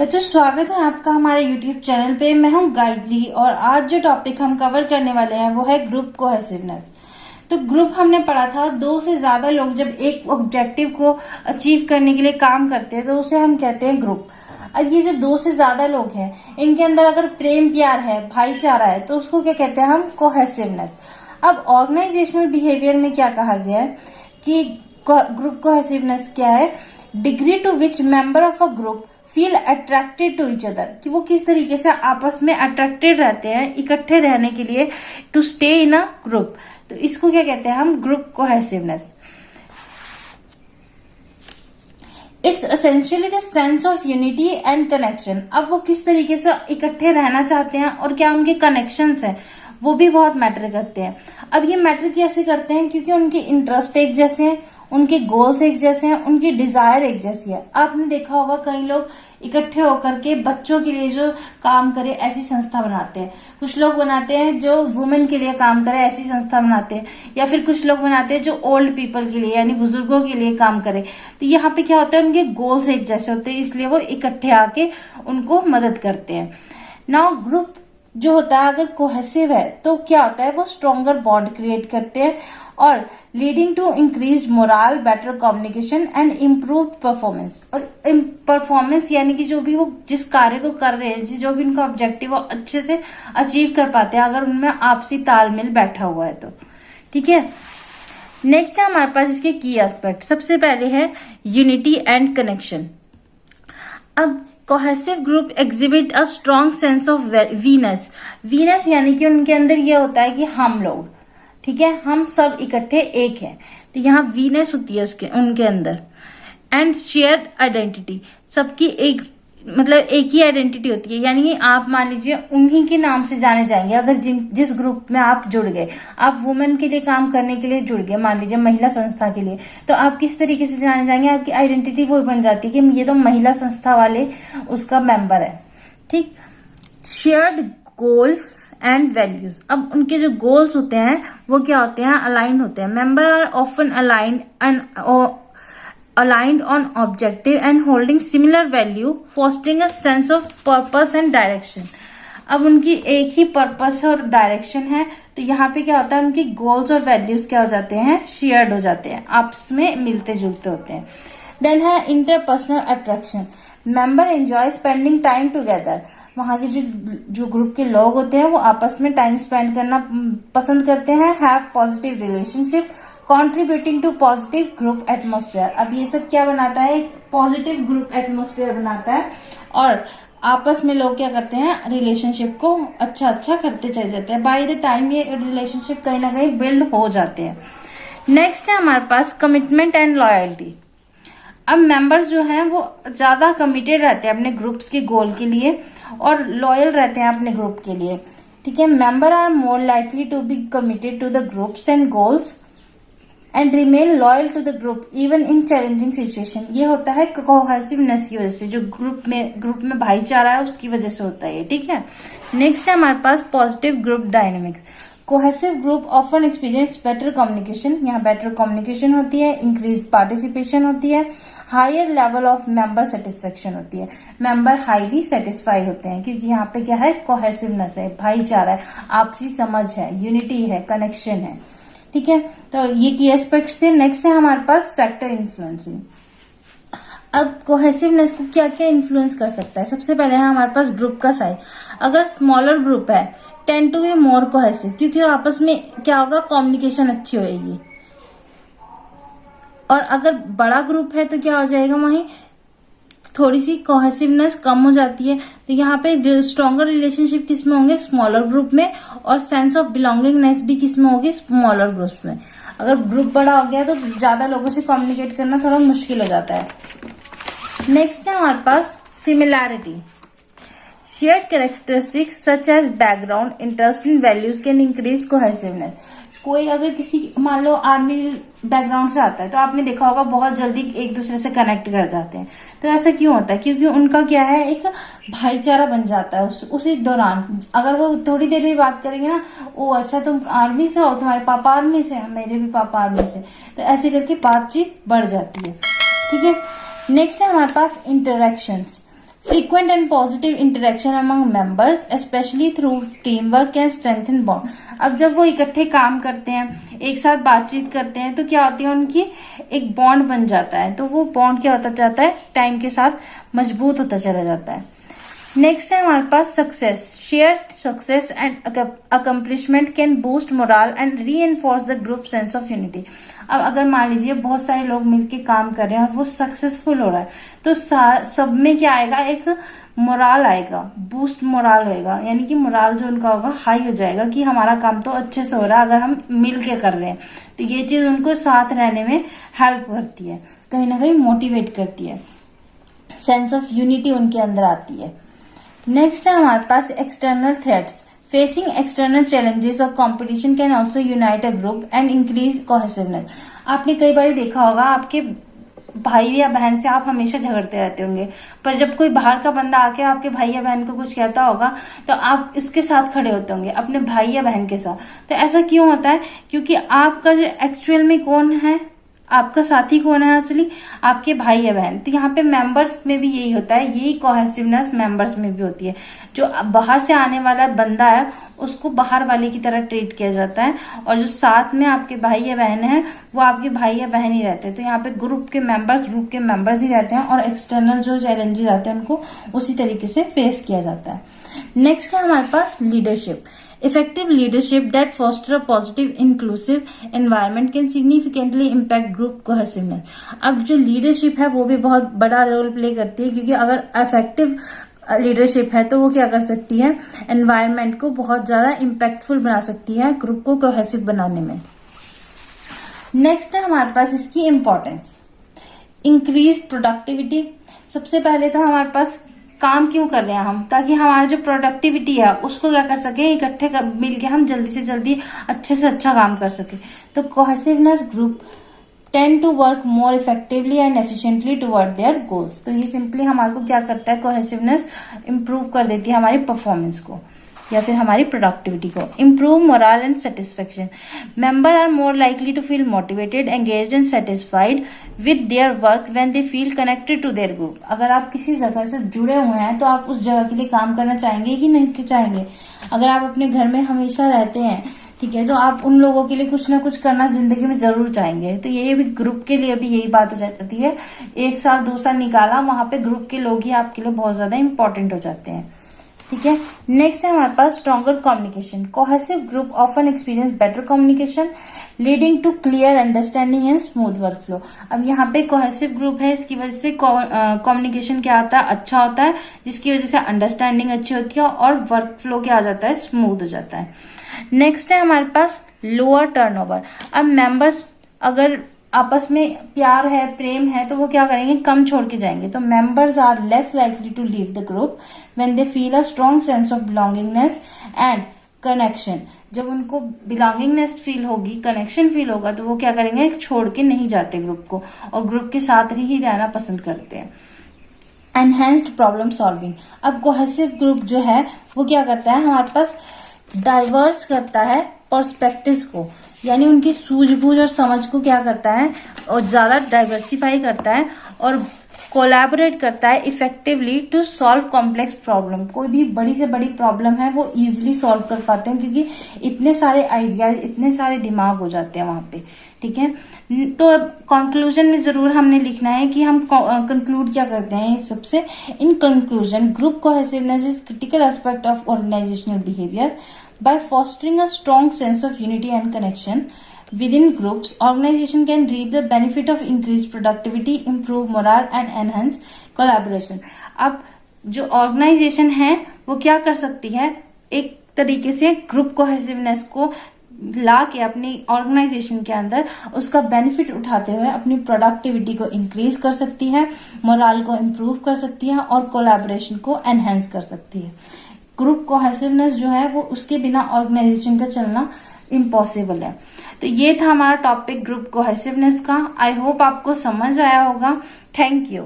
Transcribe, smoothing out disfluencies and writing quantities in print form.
बच्चों, स्वागत है आपका हमारे YouTube चैनल पे। मैं हूं गायत्री और आज जो टॉपिक हम कवर करने वाले हैं वो है ग्रुप कोहेसिवनेस। तो ग्रुप हमने पढ़ा था, दो से ज्यादा लोग जब एक ऑब्जेक्टिव को अचीव करने के लिए काम करते हैं तो उसे हम कहते हैं ग्रुप। अब ये जो दो से ज्यादा लोग हैं, इनके अंदर अगर प्रेम प्यार है, भाईचारा है, तो उसको क्या कहते हैं हम? कोहेसिवनेस। अब ऑर्गेनाइजेशनल बिहेवियर में क्या कहा गया है कि ग्रुप कोहेसिवनेस क्या है? Degree to which member of a group feel attracted to each other, कि वो किस तरीके से आपस में अट्रैक्टेड रहते हैं इकट्ठे रहने के लिए, to stay in a group. तो इसको क्या कहते हैं हम? Group cohesiveness. It's essentially the sense of unity and connection. अब वो किस तरीके से इकट्ठे रहना चाहते हैं और क्या उनके कनेक्शंस हैं, वो भी बहुत मैटर करते हैं। अब ये मैटर कैसे करते हैं? क्योंकि उनके इंटरेस्ट एक जैसे हैं, उनके गोल्स एक जैसे हैं, उनकी डिजायर एक जैसी है। आपने देखा होगा कई लोग इकट्ठे होकर के बच्चों के लिए जो काम करे ऐसी संस्था बनाते हैं। कुछ लोग बनाते हैं जो वुमेन के लिए काम करे, ऐसी संस्था बनाते हैं। या फिर कुछ लोग बनाते हैं जो ओल्ड पीपल के लिए यानी बुजुर्गों के लिए काम करे। तो यहाँ पे क्या होता है? उनके गोल्स एक जैसे होते हैं, इसलिए वो इकट्ठे आके उनको मदद करते हैं। नाउ ग्रुप जो होता है अगर कोहेसिव है तो क्या होता है? वो स्ट्रॉन्गर बॉन्ड क्रिएट करते हैं और leading to increase moral, better communication and improve performance. और परफॉर्मेंस यानी कि जो भी वो जिस कार्य को कर रहे हैं, जो भी उनका ऑब्जेक्टिव वो अच्छे से अचीव कर पाते हैं अगर उनमें आपसी तालमेल बैठा हुआ है तो। ठीक है, नेक्स्ट है हमारे पास इसके की एस्पेक्ट। सबसे पहले है यूनिटी एंड कनेक्शन। अब cohesive group exhibit a strong sense of weness. Weness यानी कि उनके अंदर ये होता है कि हम लोग, ठीक है, हम सब इकट्ठे एक हैं, तो यहाँ वीनेस होती है उनके अंदर। एंड शेयर्ड आइडेंटिटी, सबकी एक मतलब एक ही आइडेंटिटी होती है। यानी कि आप मान लीजिए उन्हीं के नाम से जाने जाएंगे। अगर जिस ग्रुप में आप जुड़ गए, आप वुमेन के लिए काम करने के लिए जुड़ गए, मान लीजिए महिला संस्था के लिए, तो आप किस तरीके से जाने जाएंगे? आपकी आइडेंटिटी वो बन जाती है कि ये तो महिला संस्था वाले उसका मेंबर है। ठीक, शेयर्ड गोल्स एंड वैल्यूज। अब उनके जो गोल्स होते हैं वो क्या होते हैं? अलाइन होते हैं। Member are often aligned on objective and holding similar value, fostering a sense of purpose and direction. अब उनकी एक ही पर्पस और डायरेक्शन है, तो यहाँ पे क्या होता है? उनकी गोल्स और वैल्यूज क्या हो जाते हैं? शेयर्ड हो जाते हैं, आपस में मिलते जुलते होते हैं। देन है interpersonal attraction. Member enjoy spending time together. वहां के जो ग्रुप के लोग होते हैं वो आपस में टाइम स्पेंड करना पसंद करते हैं। Have positive relationship, contributing to positive group atmosphere. अब ये सब क्या बनाता है? एक पॉजिटिव ग्रुप एटमोस्फेयर बनाता है और आपस में लोग क्या करते हैं? रिलेशनशिप को अच्छा करते चले जाते हैं। बाय द टाइम ये रिलेशनशिप कहीं ना कहीं बिल्ड हो जाते हैं। नेक्स्ट है हमारे पास कमिटमेंट एंड लॉयल्टी। अब मेंबर्स जो हैं वो ज्यादा कमिटेड रहते हैं अपने ग्रुप्स के गोल के लिए और लॉयल रहते हैं अपने ग्रुप के लिए। ठीक है, member are more likely to be committed to the groups and goals and remain loyal to the group even in challenging situation. ये होता है कोहेसिवनेस की वजह से, जो ग्रुप में भाईचारा है उसकी वजह से होता है। ठीक है, नेक्स्ट है हमारे पास positive group dynamics. Cohesive group often experience better communication. यहाँ बेटर कम्युनिकेशन होती है, इंक्रीज पार्टिसिपेशन होती है, higher level of member satisfaction होती है। मेंबर हाईली सेटिस्फाई होते हैं क्योंकि यहाँ पे क्या है? कोहेसिवनेस है, भाईचारा है, आपसी समझ है, यूनिटी है, कनेक्शन है। ठीक है, तो ये की एस्पेक्ट्स थे। नेक्स्ट है हमारे पास फैक्टर इन्फ्लुएंसिंग। अब कोहेसिवनेस को क्या क्या इन्फ्लुएंस कर सकता है? सबसे पहले है हमारे पास ग्रुप का साइज। अगर स्मॉलर ग्रुप है tend to be more cohesive, क्योंकि आपस में क्या होगा? कम्युनिकेशन अच्छी होगी। और अगर बड़ा ग्रुप है तो क्या हो जाएगा? वहीं थोड़ी सी कोहेसिवनेस कम हो जाती है। तो यहाँ पे स्ट्रॉन्गर रिलेशनशिप किसमें होंगे? स्मॉलर ग्रुप में। और सेंस ऑफ बिलोंगिंगनेस भी किसमें होगी? स्मॉलर ग्रुप में। अगर ग्रुप बड़ा हो गया तो ज्यादा लोगों से कम्युनिकेट करना थोड़ा मुश्किल हो जाता है। नेक्स्ट है हमारे पास similarity. Shared characteristics such as background, interest and values can increase cohesiveness. कोई अगर किसी मान लो आर्मी बैकग्राउंड से आता है तो आपने देखा होगा बहुत जल्दी एक दूसरे से कनेक्ट कर जाते हैं। तो ऐसा क्यों होता है? क्योंकि उनका क्या है? एक भाईचारा बन जाता है उसी दौरान। अगर वो थोड़ी देर भी बात करेंगे ना, ओ अच्छा तुम आर्मी से हो, तुम्हारे पापा आर्मी से, मेरे भी पापा आर्मी से, तो ऐसे करके बातचीत बढ़ जाती है। ठीक है, नेक्स्ट है हमारे पास interactions. Frequent and positive interaction among members, especially through teamwork, can strengthen bond. अब जब वो इकट्ठे काम करते हैं, एक साथ बातचीत करते हैं, तो क्या होती है, उनकी एक बॉन्ड बन जाता है। तो वो बॉन्ड क्या होता जाता है, टाइम के साथ मजबूत होता चला जाता है। नेक्स्ट है हमारे पास success. Shared success and accomplishment can boost morale and reinforce the group sense of unity. अब अगर मान लीजिए बहुत सारे लोग मिलके काम कर रहे हैं और वो सक्सेसफुल हो रहा है, तो सब में क्या आएगा, एक मोरल आएगा, बूस्ट मोरल होएगा, यानी कि मोरल जो उनका होगा हाई हो जाएगा कि हमारा काम तो अच्छे से हो रहा है अगर हम मिल के कर रहे हैं। तो ये चीज उनको साथ रहने में हेल्प करती है, कहीं ना कहीं मोटिवेट करती है, सेंस ऑफ यूनिटी उनके अंदर आती है। नेक्स्ट है हमारे पास external threats. Facing external challenges और competition can also unite a group and increase cohesiveness. आपने कई बार देखा होगा, आपके भाई या बहन से आप हमेशा झगड़ते रहते होंगे, पर जब कोई बाहर का बंदा आके आपके भाई या बहन को कुछ कहता होगा तो आप उसके साथ खड़े होते होंगे, अपने भाई या बहन के साथ। तो ऐसा क्यों होता है, क्योंकि आपका जो एक्चुअल में कौन है, आपका साथी कौन है असली, आपके भाई या बहन। तो यहाँ पे मेंबर्स में भी यही होता है, यही कोहेसिवनेस मेंबर्स में भी होती है। जो बाहर से आने वाला बंदा है उसको बाहर वाले की तरह ट्रीट किया जाता है, और जो साथ में आपके भाई या बहन है वो आपके भाई या बहन ही रहते हैं। तो यहाँ पे ग्रुप के मेंबर्स ही रहते हैं, और एक्सटर्नल जो चैलेंजेस आते हैं उनको उसी तरीके से फेस किया जाता है। नेक्स्ट है हमारे पास leadership. Effective leadership that foster a positive, inclusive environment can significantly impact group cohesiveness. अब जो लीडरशिप है वो भी बहुत बड़ा रोल प्ले करती है, क्योंकि अगर इफेक्टिव लीडरशिप है तो वो क्या कर सकती है, एनवायरनमेंट को बहुत ज्यादा इम्पैक्टफुल बना सकती है, ग्रुप को कोहेसिव बनाने में। नेक्स्ट है हमारे पास इसकी इंपॉर्टेंस। Increase productivity. सबसे पहले तो हमारे पास काम क्यों कर रहे हैं हम, ताकि हमारा जो प्रोडक्टिविटी है उसको क्या कर सके, इकट्ठे मिलके हम जल्दी से जल्दी अच्छे से अच्छा काम कर सके। तो cohesiveness group tend to work more effectively and efficiently toward their goals. तो ये सिंपली हमारे को क्या करता है, कोहेसिवनेस इंप्रूव कर देती है हमारी परफॉर्मेंस को या फिर हमारी प्रोडक्टिविटी को। Improve moral and satisfaction. Member are more likely to feel motivated, engaged and satisfied with their work when they feel connected to their group. अगर आप किसी जगह से जुड़े हुए हैं तो आप उस जगह के लिए काम करना चाहेंगे कि नहीं चाहेंगे। अगर आप अपने घर में हमेशा रहते हैं, ठीक है, तो आप उन लोगों के लिए कुछ ना कुछ करना जिंदगी में जरूर चाहेंगे। तो ये भी ग्रुप के लिए भी यही बात हो जाती है, 1 साल 2 साल निकाला, वहां पे ग्रुप के लोग ही आपके लिए बहुत ज्यादा इंपॉर्टेंट हो जाते हैं। ठीक है। नेक्स्ट है हमारे पास stronger communication. Cohesive group often experience better communication leading to clear understanding and smooth work flow. अब यहाँ पे कोहेसिव ग्रुप है, इसकी वजह से कम्युनिकेशन क्या आता है, अच्छा होता है, जिसकी वजह से अंडरस्टैंडिंग अच्छी होती है और वर्क फ्लो क्या आ जाता है, स्मूथ हो जाता है। नेक्स्ट है हमारे पास लोअर टर्नओवर। अब मेंबर्स अगर आपस में प्यार है, प्रेम है, तो वो क्या करेंगे, कम छोड़ के जाएंगे। तो members are less likely to leave the group when they feel a strong sense of belongingness and connection. जब उनको बिलोंगिंगनेस फील होगी, कनेक्शन फील होगा, तो वो क्या करेंगे, छोड़ के नहीं जाते ग्रुप को, और ग्रुप के साथ ही रहना पसंद करते हैं। Enhanced problem solving. अब कोहेसिव ग्रुप जो है वो क्या करता है, हमारे पास डाइवर्स करता है पर्सपेक्टिव्स को, यानी उनकी सूझबूझ और समझ को क्या करता है, और ज्यादा डाइवर्सिफाई करता है और कोलैबोरेट करता है effectively to solve complex problem. कोई भी बड़ी से बड़ी प्रॉब्लम है वो इजीली सॉल्व कर पाते हैं, क्योंकि इतने सारे आइडियाज, इतने सारे दिमाग हो जाते हैं वहां पे। ठीक है, तो अब कंक्लूजन में जरूर हमने लिखना है कि हम कंक्लूड क्या करते हैं सबसे। In conclusion, group cohesiveness is critical aspect of organisational behaviour. By fostering a strong sense of unity and connection within groups, organization can reap the benefit of increased productivity, improve morale and enhance collaboration. अब जो organisation है वो क्या कर सकती है, एक तरीके से ग्रुप कोहेसिवनेस को ला के अपनी ऑर्गेनाइजेशन के अंदर उसका बेनिफिट उठाते हुए अपनी प्रोडक्टिविटी को इंक्रीज कर सकती है, मोरल को इम्प्रूव कर सकती है और कोलैबोरेशन को एनहेंस कर सकती है। ग्रुप कोहेसिवनेस जो है वो उसके बिना ऑर्गेनाइजेशन का चलना इम्पॉसिबल है। तो ये था हमारा टॉपिक ग्रुप कोहेसिवनेस का। आई होप आपको समझ आया होगा। Thank you.